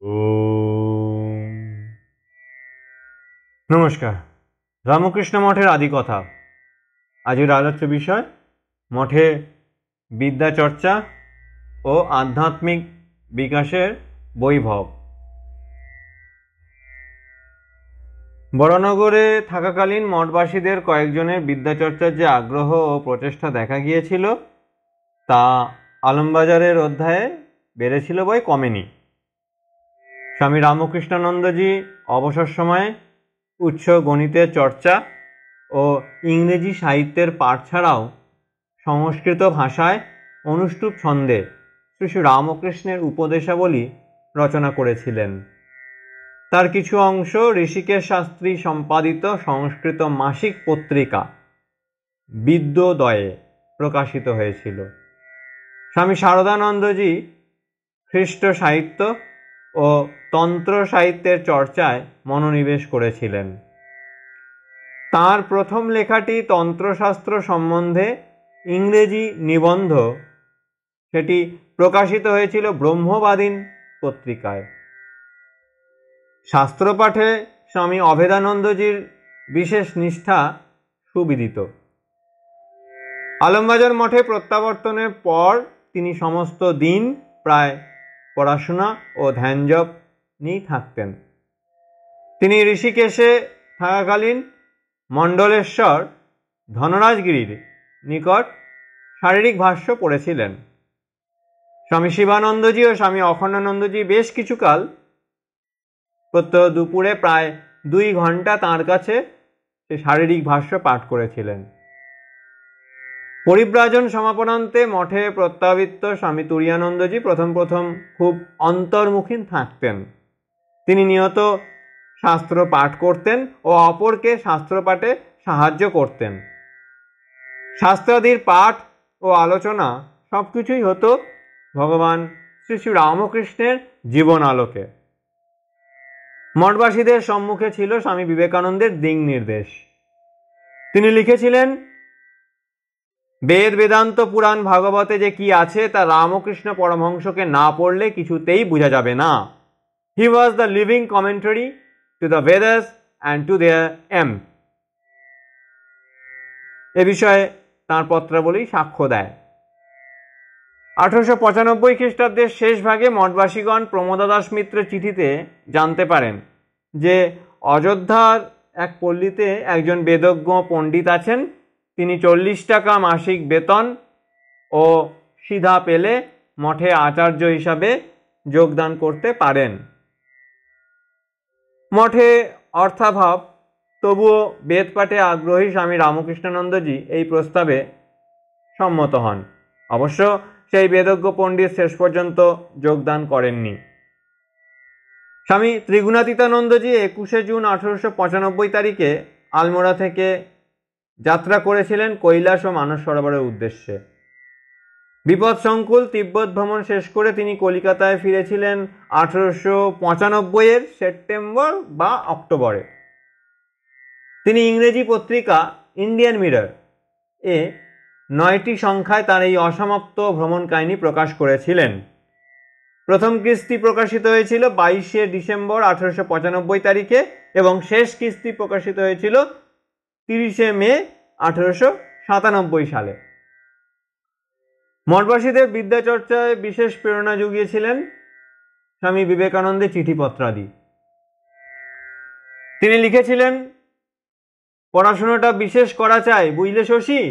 ওম নমস্কার। রামকৃষ্ণ মঠের আদিকথা। আজকের আলোচ্য বিষয় মঠে বিদ্যাচর্চা ও আধ্যাত্মিক বিকাশের বৈভব। বরানগরে থাকাকালীন মঠবাসীদের কয়েকজনের বিদ্যাচর্চার যে আগ্রহ ও প্রচেষ্টা দেখা গিয়েছিল তা আলমবাজারের অধ্যায়ে বেড়েছিল বই কমেনি। স্বামী রামকৃষ্ণানন্দজি অবসর সময়ে উচ্চ গণিতের চর্চা ও ইংরেজি সাহিত্যের পাঠ ছাড়াও সংস্কৃত ভাষায় অনুষ্টুপ ছন্দে শ্রী শ্রী রামকৃষ্ণের উপদেশাবলী রচনা করেছিলেন। তার কিছু অংশ ঋষিকেশ শাস্ত্রী সম্পাদিত সংস্কৃত মাসিক পত্রিকা বিদ্যোদয়ে প্রকাশিত হয়েছিল। স্বামী শারদানন্দজি খ্রিস্ট সাহিত্য ও তন্ত্র সাহিত্যের চর্চায় মনোনিবেশ করেছিলেন। তার প্রথম লেখাটি তন্ত্রশাস্ত্র সম্বন্ধে ইংরেজি নিবন্ধ, সেটি প্রকাশিত হয়েছিল ব্রহ্মবাদীন পত্রিকায়। শাস্ত্রপাঠে স্বামী অভেদানন্দজির বিশেষ নিষ্ঠা সুবিদিত। আলমবাজার মঠে প্রত্যাবর্তনের পর তিনি সমস্ত দিন প্রায় পড়াশোনা ও ধ্যানজপ নিয়েই থাকতেন। তিনি ঋষিকেশে থাকাকালীন মণ্ডলেশ্বর ধনরাজগিরির নিকট শারীরিক ভাষ্য পড়েছিলেন। স্বামী শিবানন্দজি ও স্বামী অখণ্ডানন্দজি বেশ কিছুকাল প্রত্যহ দুপুরে প্রায় 2 ঘন্টা তাঁর কাছে সে শারীরিক ভাষ্য পাঠ করেছিলেন। পরিব্রাজন সমাপনান্তে মঠে প্রত্যাবৃত্ত স্বামী তুরীয়ানন্দজি প্রথম খুব অন্তর্মুখী থাকতেন। তিনি নিয়ত শাস্ত্র পাঠ করতেন ও অপরকে শাস্ত্র পাঠে সাহায্য করতেন। শাস্ত্রাদির পাঠ ও আলোচনা সবকিছুই হতো ভগবান শ্রী শ্রী রামকৃষ্ণের জীবন আলোকে। মঠবাসীদের সম্মুখে ছিল স্বামী বিবেকানন্দের দিক নির্দেশ। তিনি লিখেছিলেন, বেদ বেদান্ত পুরাণ ভাগবতে যে কি আছে তা রামকৃষ্ণ পরমহংসকে না পড়লে কিছুতেই বোঝা যাবে না। He was the living commentary to the Vedas and to their aim. এ বিষয়ে তাঁর পত্রাবলী সাক্ষ্য দেয়। 1895 খ্রিস্টাব্দের শেষ ভাগে মঠবাসীগণ প্রমোদা দাস মিত্রের চিঠিতে জানতে পারেন যে অযোধ্যার এক পল্লীতে একজন বেদজ্ঞ পণ্ডিত আছেন। তিনি 40 টাকা মাসিক বেতন ও সিধা পেলে মঠে আচার্য হিসাবে যোগদান করতে পারেন। মঠে অর্থাভাব, তবুও বেদ পাঠে আগ্রহী স্বামী রামকৃষ্ণানন্দজি এই প্রস্তাবে সম্মত হন। অবশ্য সেই বেদজ্ঞ পণ্ডিত শেষ পর্যন্ত যোগদান করেননি। স্বামী ত্রিগুণাতীতানন্দজি 21 জুন 1895 তারিখে আলমোড়া থেকে যাত্রা করেছিলেন কৈলাস ও মানস সরোবরের উদ্দেশ্যে। বিপদসংকুল তিব্বত ভ্রমণ শেষ করে তিনি কলিকাতায় ফিরেছিলেন 1895 সেপ্টেম্বর বা অক্টোবরে। তিনি ইংরেজি পত্রিকা ইন্ডিয়ান মিরর এ 9টি সংখ্যায় তার এই অসমাপ্ত ভ্রমণ কাহিনী প্রকাশ করেছিলেন। প্রথম কিস্তি প্রকাশিত হয়েছিল 22 ডিসেম্বর 1895 তারিখে এবং শেষ কিস্তি প্রকাশিত হয়েছিল 30 মে 1897 সালে। মঠবাসীদের বিদ্যাচর্চায় বিশেষ প্রেরণা জুগিয়েছিলেন স্বামী বিবেকানন্দের চিঠিপত্রাদি। তিনি লিখেছিলেন, পড়াশোনাটা বিশেষ করা চাই, বুঝলে শশী,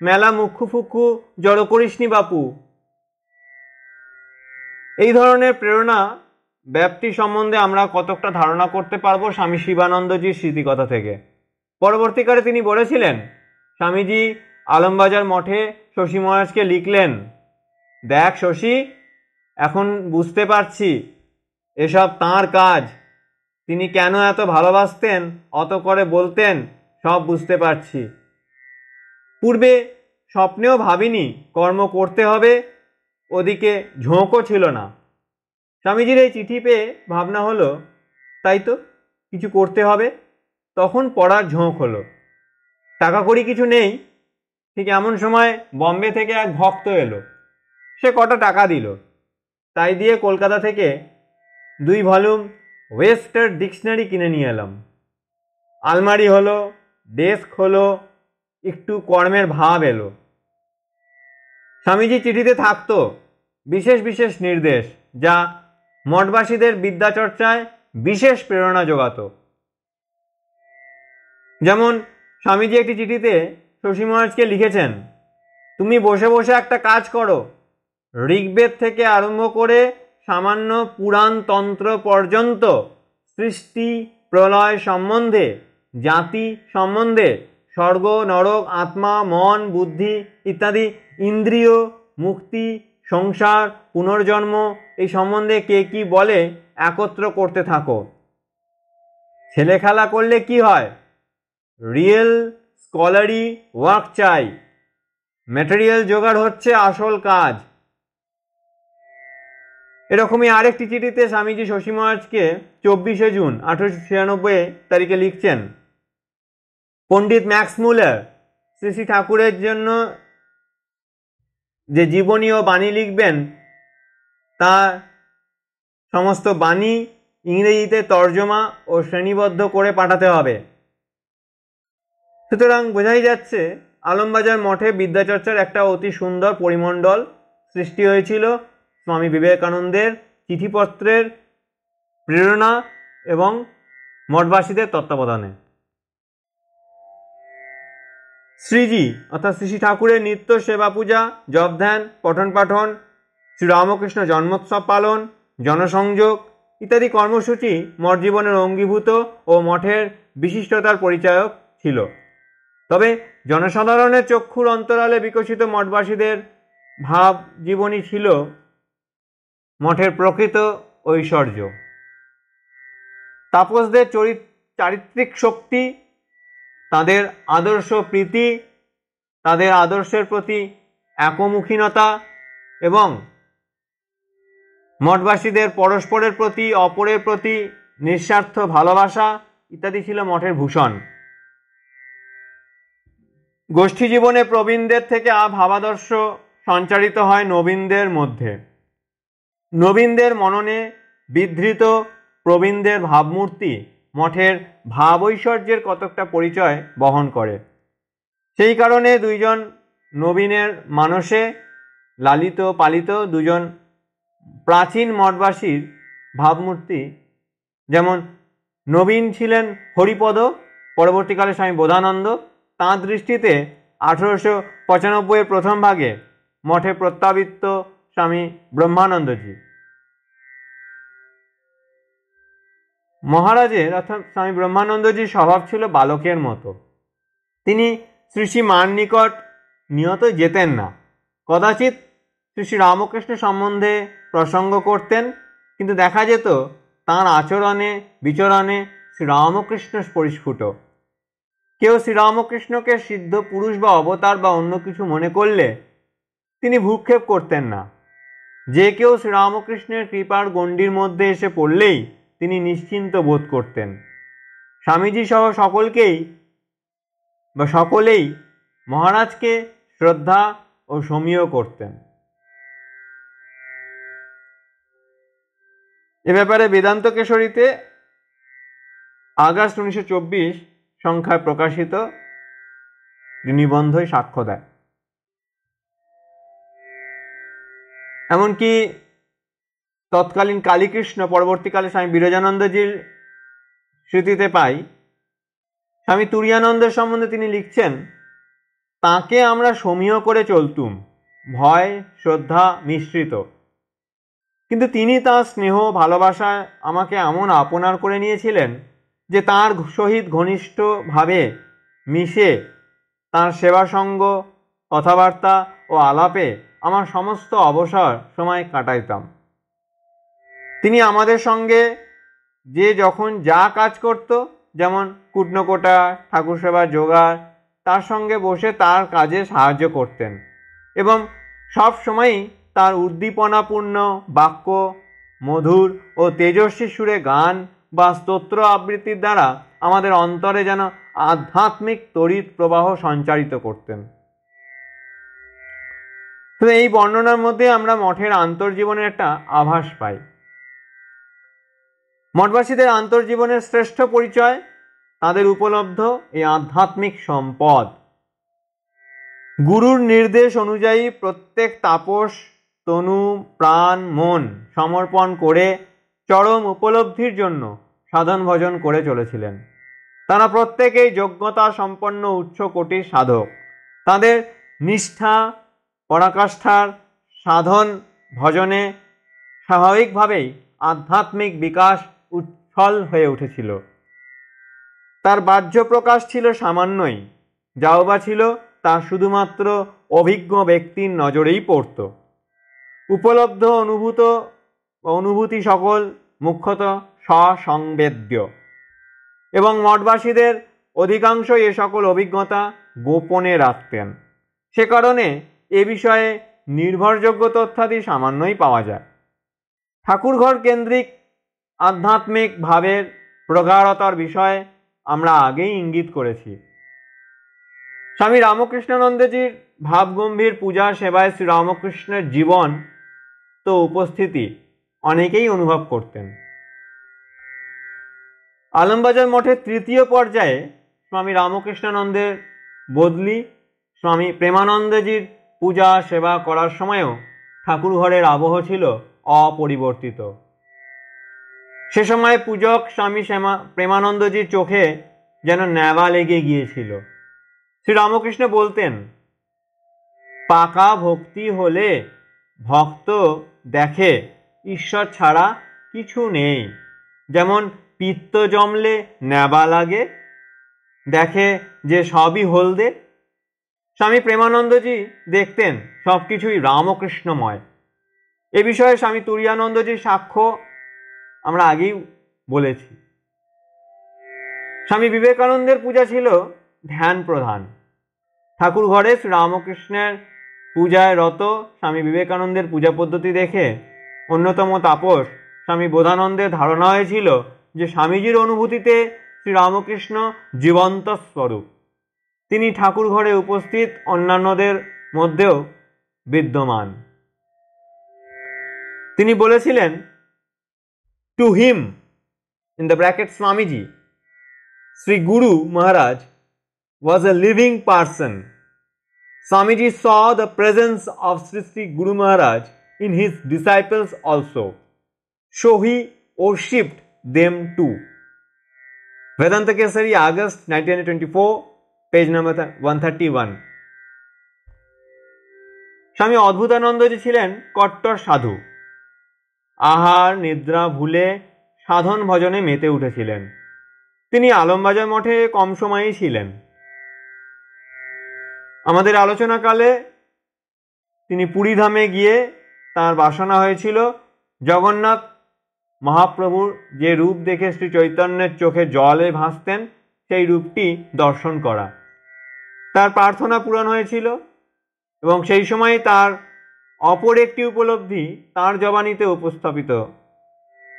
মেলা মুখ্যু ফুক্ষু জড়ো করিসনি বাপু। এই ধরনের প্রেরণা ব্যাপ্তি সম্বন্ধে আমরা কতকটা ধারণা করতে পারবো স্বামী শিবানন্দজির স্মৃতিকথা থেকে। পরবর্তীকালে তিনি বলেছিলেন, স্বামীজি আলমবাজার মঠে শশী মহারাজকে লিখলেন, দেখ শশী, এখন বুঝতে পারছি এসব তাঁর কাজ। তিনি কেন এত ভালোবাসতেন, অত করে বলতেন, সব বুঝতে পারছি। পূর্বে স্বপ্নেও ভাবিনি কর্ম করতে হবে, ওদিকে ঝোঁকও ছিল না। স্বামীজির এই চিঠি পেয়ে ভাবনা হলো, তাই তো, কিছু করতে হবে। তখন পড়ার ঝোঁক হলো। টাকা কড়ি কিছু নেই। ঠিক এমন সময় বম্বে থেকে এক ভক্ত এলো। সে কটা টাকা দিল। তাই দিয়ে কলকাতা থেকে 2 ভলিউম ওয়েস্টার ডিকশনারি কিনে নিয়ে এলাম। আলমারি হলো, ডেস্ক হলো, একটু কর্মের ভাব এলো। স্বামীজি চিঠিতে থাকতো বিশেষ বিশেষ নির্দেশ, যা মঠবাসীদের বিদ্যাচর্চায় বিশেষ প্রেরণা যোগাতো। যেমন স্বামীজি একটি চিঠিতে শশী মহারাজকে লিখেছেন, তুমি বসে বসে একটা কাজ করো, ঋগ্বেদ থেকে আরম্ভ করে সামান্য পুরাণ তন্ত্র পর্যন্ত সৃষ্টি প্রলয় সম্বন্ধে, জাতি সম্বন্ধে, স্বর্গ নরক, আত্মা, মন, বুদ্ধি ইত্যাদি ইন্দ্রিয়, মুক্তি, সংসার, পুনর্জন্ম এই সম্বন্ধে কে কি বলে একত্র করতে থাকো। ছেলে খেলা করলে কি হয়? রিয়েল স্কলারি ওয়ার্ক চাই, ম্যাটেরিয়াল জোগাড় হচ্ছে আসল কাজ। এরকমই আরেকটি চিঠিতে স্বামীজি শশী মহারাজকে 24শে জুন 1896 তারিখে লিখছেন, পণ্ডিত ম্যাক্স মুলার শ্রী শ্রী ঠাকুরের জন্য যে জীবনী ও বাণী লিখবেন, তা সমস্ত বাণী ইংরেজিতে তর্জমা ও শ্রেণীবদ্ধ করে পাঠাতে হবে। সুতরাং বোঝাই যাচ্ছে আলমবাজার মঠে বিদ্যাচর্চার একটা অতি সুন্দর পরিমণ্ডল সৃষ্টি হয়েছিল স্বামী বিবেকানন্দের চিঠিপত্রের প্রেরণা এবং মঠবাসীদের তত্ত্বাবধানে। শ্রীজি অর্থাৎ শ্রী শ্রী ঠাকুরের নিত্য সেবা পূজা, জপ ধ্যান, পঠন পাঠন, শ্রীরামকৃষ্ণ জন্মোৎসব পালন, জনসংযোগ ইত্যাদি কর্মসূচি মঠ জীবনের অঙ্গীভূত ও মঠের বিশিষ্টতার পরিচায়ক ছিল। তবে জনসাধারণের চক্ষুর অন্তরালে বিকশিত মঠবাসীদের ভাব জীবনী ছিল মঠের প্রকৃত ঐশ্বর্য। তাপসদের চারিত্রিক শক্তি, তাদের আদর্শ প্রীতি, তাদের আদর্শের প্রতি একমুখীনতা এবং মঠবাসীদের পরস্পরের প্রতি অপরের প্রতি নিঃস্বার্থ ভালোবাসা ইত্যাদি ছিল মঠের ভূষণ। গোষ্ঠী জীবনে প্রবীণদের থেকে ভাবাদর্শ সঞ্চারিত হয় নবীনদের মধ্যে। নবীনদের মননে বিধৃত প্রবীণদের ভাবমূর্তি মঠের ভাব ঐশ্বর্যের কতকটা পরিচয় বহন করে। সেই কারণে দুইজন নবীনের মানসে লালিত পালিত দুজন প্রাচীন মঠবাসীর ভাবমূর্তি, যেমন নবীন ছিলেন হরিপদ, পরবর্তীকালে স্বামী বোধানন্দ। তাঁর দৃষ্টিতে 1895 প্রথম ভাগে মঠে প্রত্যাবৃত্ত স্বামী ব্রহ্মানন্দজি। মহারাজের অর্থাৎ স্বামী ব্রহ্মানন্দজির স্বভাব ছিল বালকের মতো। তিনি শ্রী শ্রী মার নিকট নিয়ত যেতেন না। কদাচিৎ শ্রী শ্রী রামকৃষ্ণ সম্বন্ধে প্রসঙ্গ করতেন, কিন্তু দেখা যেত তাঁর আচরণে বিচরণে শ্রীরামকৃষ্ণ পরিস্ফুট। কেউ শ্রীরামকৃষ্ণকে সিদ্ধ পুরুষ বা অবতার বা অন্য কিছু মনে করলে তিনি ভ্রুক্ষেপ করতেন না। যে কেউ শ্রীরামকৃষ্ণের কৃপার গণ্ডির মধ্যে এসে পড়লেই তিনি নিশ্চিন্ত বোধ করতেন। স্বামীজি সহ সকলেই মহারাজকে শ্রদ্ধা ও সমীহ করতেন। এ ব্যাপারে বেদান্ত কেশরীতে আগস্ট 1924 সংখ্যায় প্রকাশিত নিবন্ধই সাক্ষ্য দেয়। এমনকি তৎকালীন কালীকৃষ্ণ, পরবর্তীকালে স্বামী বিরজানন্দজির স্মৃতিতে পাই, স্বামী তুরীয়ানন্দের সম্বন্ধে তিনি লিখছেন, তাকে আমরা সমীহ করে চলতুম, ভয় শ্রদ্ধা মিশ্রিত, কিন্তু তিনি তাঁর স্নেহ ভালোবাসায় আমাকে এমন আপনার করে নিয়েছিলেন যে তাঁর সহিত ঘনিষ্ঠভাবে মিশে তাঁর সেবা সঙ্গ, কথাবার্তা ও আলাপে আমার সমস্ত অবসর সময় কাটাইতাম। তিনি আমাদের সঙ্গে যে যখন যা কাজ করত, যেমন কুটনোকোটা, ঠাকুর সেবা জোগাড়, তার সঙ্গে বসে তার কাজে সাহায্য করতেন এবং সব সময়ই তার উদ্দীপনাপূর্ণ বাক্য, মধুর ও তেজস্বী সুরে গান বা স্তোত্র আবৃত্তির দ্বারা আমাদের অন্তরে যেন আধ্যাত্মিক তড়িৎ প্রবাহ সঞ্চারিত করতেন। তো এই বর্ণনার মধ্যে আমরা মঠের আন্তর্জীবনের একটা আভাস পাই। মঠবাসীদের আন্তর্জীবনের শ্রেষ্ঠ পরিচয় তাদের উপলব্ধ এই আধ্যাত্মিক সম্পদ। গুরুর নির্দেশ অনুযায়ী প্রত্যেক তাপস তনু প্রাণ মন সমর্পণ করে চরম উপলব্ধির জন্য সাধন ভজন করে চলেছিলেন। তারা প্রত্যেকেই যোগ্যতা সম্পন্ন উচ্চ কোটির সাধক। তাদের নিষ্ঠা পরাকাষ্ঠার সাধন ভজনে স্বাভাবিকভাবেই আধ্যাত্মিক বিকাশ উচ্ছল হয়ে উঠেছিল। তার বাহ্য প্রকাশ ছিল সামান্যই, যাও বা ছিল তা শুধুমাত্র অভিজ্ঞ ব্যক্তির নজরেই পড়ত। উপলব্ধ অনুভূতি সকল মুখ্যত স্বসংবেদ্য এবং মঠবাসীদের অধিকাংশই এ সকল অভিজ্ঞতা গোপনে রাখতেন। সে কারণে এ বিষয়ে নির্ভরযোগ্য তথ্যাদি সামান্যই পাওয়া যায়। ঠাকুরঘর কেন্দ্রিক আধ্যাত্মিক ভাবের প্রগাঢ়তার বিষয়ে আমরা আগেই ইঙ্গিত করেছি। স্বামী রামকৃষ্ণানন্দজির ভাবগম্ভীর পূজা সেবায় শ্রীরামকৃষ্ণের জীবন তো উপস্থিতি অনেকেই অনুভব করতেন। আলমবাজার মঠের তৃতীয় পর্যায়ে স্বামী রামকৃষ্ণানন্দের বদলি স্বামী প্রেমানন্দজির পূজা সেবা করার সময়ও ঠাকুরঘরের আবহ ছিল অপরিবর্তিত। সে সময় পূজক স্বামী প্রেমানন্দজির চোখে যেন নেভা লেগে গিয়েছিল। শ্রীরামকৃষ্ণ বলতেন, পাকা ভক্তি হলে ভক্ত দেখে ঈশ্বর ছাড়া কিছু নেই। যেমন পিত্ত জমলে নেবা লাগে, দেখে যে সবই হলদে। স্বামী প্রেমানন্দজি দেখতেন সবকিছুই রামকৃষ্ণময়। এ বিষয়ে স্বামী তুরীয়ানন্দজির সাক্ষ্য আমরা আগেই বলেছি। স্বামী বিবেকানন্দের পূজা ছিল ধ্যান প্রধান। ঠাকুর ঘরে শ্রীরামকৃষ্ণের পূজায় রত স্বামী বিবেকানন্দের পূজা পদ্ধতি দেখে অন্যতম তাপস স্বামী বোধানন্দের ধারণা হয়েছিল যে স্বামীজির অনুভূতিতে শ্রীরামকৃষ্ণ জীবন্ত স্বরূপ। তিনি ঠাকুর ঘরে উপস্থিত অন্যান্যদের মধ্যেও বিদ্যমান। তিনি বলেছিলেন, to him in the bracket Swamiji, Sri Guru Maharaj was a living person. Swamiji saw the presence of Sri Guru Maharaj in his disciples also, so he worshipped them too. Vedanta Kesari, August 1924, page number 131. স্বামী অদ্ভুতানন্দজি ছিলেন কট্টর সাধু। আহার নিদ্রা ভুলে সাধন ভজনে মেতে উঠেছিলেন। তিনি আলমবাজার মঠে কম সময়ই ছিলেন। আমাদের আলোচনাকালে তিনি পুরীধামে গিয়ে তার বাসনা হয়েছিল জগন্নাথ মহাপ্রভুর যে রূপ দেখে শ্রী চৈতন্যের চোখে জলে ভাসতেন সেই রূপটি দর্শন করা। তার প্রার্থনা পূরণ হয়েছিল এবং সেই সময় তার অপর একটি উপলব্ধি তার জবানিতে উপস্থাপিত।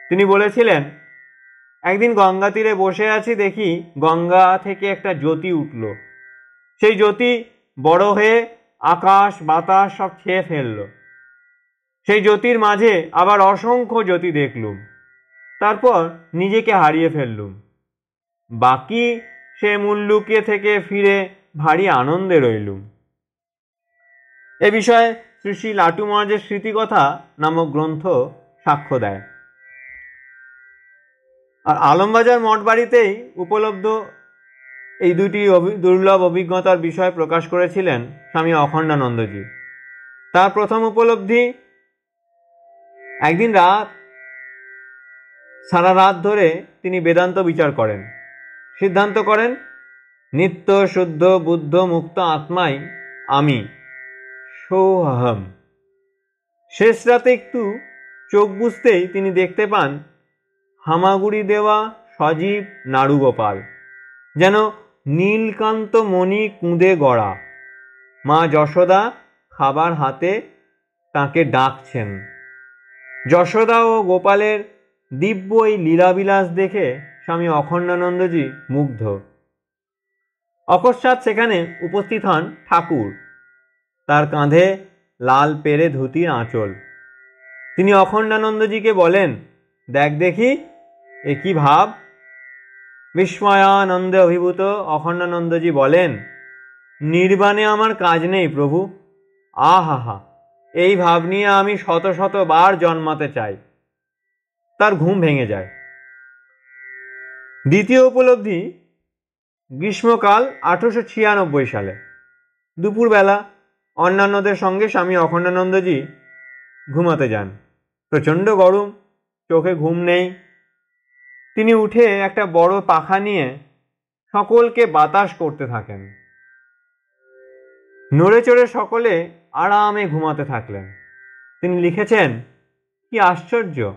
তিনি বলেছিলেন, একদিন গঙ্গা তীরে বসে আছি, দেখি গঙ্গা থেকে একটা জ্যোতি উঠল। সেই জ্যোতি বড় হয়ে আকাশ বাতাস সব ছেয়ে ফেলল। সেই জ্যোতির মাঝে আবার অসংখ্য জ্যোতি দেখলুম। তারপর নিজেকে হারিয়ে ফেললুম। বাকি সে মুল্লুকে থেকে ফিরে ভারী আনন্দে রইলুম। এ বিষয়ে শ্রী শ্রী লাটু মহারাজের স্মৃতিকথা নামক গ্রন্থ সাক্ষ্য দেয়। আর আলমবাজার মঠ বাড়িতেই উপলব্ধ এই দুটি দুর্লভ অভিজ্ঞতার বিষয় প্রকাশ করেছিলেন স্বামী অখণ্ডানন্দজি। তার প্রথম উপলব্ধি, একদিন সারা রাত ধরে তিনি বেদান্ত বিচার করেন। সিদ্ধান্ত করেন, নিত্য শুদ্ধ বুদ্ধ মুক্ত আত্মাই আমি, সোহম। শেষ রাতে একটু চোখ বুঝতেই তিনি দেখতে পান হামাগুড়ি দেওয়া সজীব নাড়ুগোপাল, যেন নীলকান্ত মণি কুঁদে গড়া। মা যশোদা খাবার হাতে তাকে ডাকছেন। যশোদা ও গোপালের দিব্য এই লীলাবিলাস দেখে স্বামী অখণ্ডানন্দজি মুগ্ধ। অকস্মাৎ সেখানে উপস্থিত হন ঠাকুর, তার কাঁধে লাল পেরে ধুতির আঁচল। তিনি অখণ্ডানন্দজিকে বলেন, দেখ দেখি এ কি ভাব? বিস্ময়ানন্দে অভিভূত অখণ্ডানন্দজি বলেন, নির্বাণে আমার কাজ নেই প্রভু। আহা, এই ভাব নিয়ে আমি শত শত বার জন্মাতে চাই। তার ঘুম ভেঙে যায়। দ্বিতীয় উপলব্ধি গ্রীষ্মকাল 1896 সালে দুপুরবেলা অন্যান্যদের সঙ্গে স্বামী অখণ্ডানন্দজি ঘুমাতে যান। প্রচণ্ড গরম, চোখে ঘুম নেই। তিনি উঠে একটা বড় পাখা নিয়ে সকলকে বাতাস করতে থাকেন। নড়ে চড়ে সকলে আরামে ঘুমাতে থাকলেন। তিনি লিখেছেন, কি আশ্চর্য,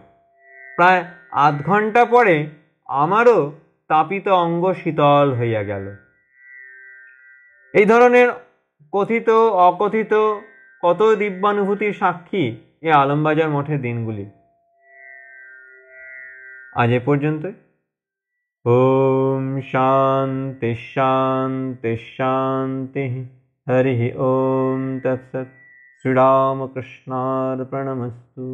প্রায় আধ ঘন্টা পরে আমারও তাপিত অঙ্গ শীতল হইয়া গেল। এই ধরনের কথিত অকথিত কত দিব্যানুভূতির সাক্ষী এ আলমবাজার মঠের দিনগুলি। আজ এ পর্যন্তই। ওম শান্তি শান্তি শান্তি। হরি ওম তৎসৎ। শ্রীরামকৃষ্ণার্পণমস্তু।